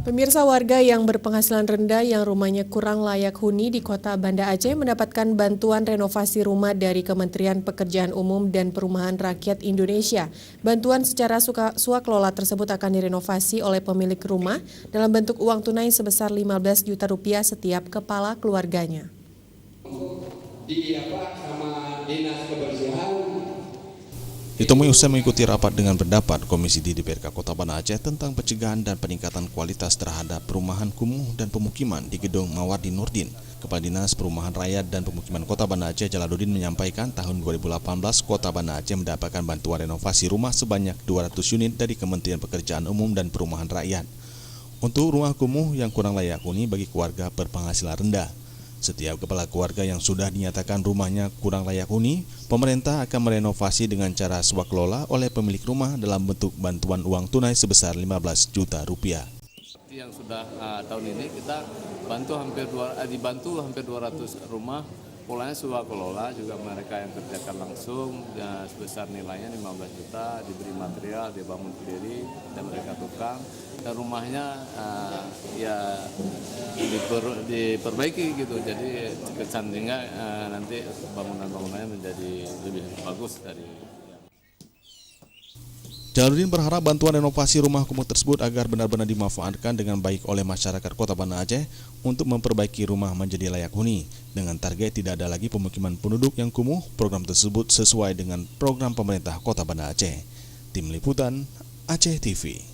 Pemirsa, warga yang berpenghasilan rendah yang rumahnya kurang layak huni di Kota Banda Aceh mendapatkan bantuan renovasi rumah dari Kementerian Pekerjaan Umum dan Perumahan Rakyat Indonesia. Bantuan secara suakelola tersebut akan direnovasi oleh pemilik rumah dalam bentuk uang tunai sebesar 15 juta rupiah setiap kepala keluarganya. Sama dinas kebersihan. Ditemui usai mengikuti rapat dengan pendapat Komisi di DPRK Kota Banda Aceh tentang pencegahan dan peningkatan kualitas terhadap perumahan kumuh dan pemukiman di Gedung Mawardi Nurdin. Kepala Dinas Perumahan Rakyat dan Pemukiman Kota Banda Aceh Jalaluddin menyampaikan tahun 2018 Kota Banda Aceh mendapatkan bantuan renovasi rumah sebanyak 200 unit dari Kementerian Pekerjaan Umum dan Perumahan Rakyat untuk rumah kumuh yang kurang layak huni bagi keluarga berpenghasilan rendah. Setiap kepala keluarga yang sudah dinyatakan rumahnya kurang layak huni, pemerintah akan merenovasi dengan cara swakelola oleh pemilik rumah dalam bentuk bantuan uang tunai sebesar 15 juta rupiah. Yang sudah tahun ini kita dibantu hampir 200 rumah, polanya swakelola juga mereka yang kerjakan langsung sebesar nilainya 15 juta, diberi material, dibangun sendiri dan mereka tukang dan rumahnya diperbaiki gitu, jadi kesannya nanti bangunan-bangunannya menjadi lebih bagus dari. Jalaluddin berharap bantuan renovasi rumah kumuh tersebut agar benar-benar dimanfaatkan dengan baik oleh masyarakat Kota Banda Aceh untuk memperbaiki rumah menjadi layak huni. Dengan target tidak ada lagi pemukiman penduduk yang kumuh, program tersebut sesuai dengan program pemerintah Kota Banda Aceh. Tim Liputan Aceh TV.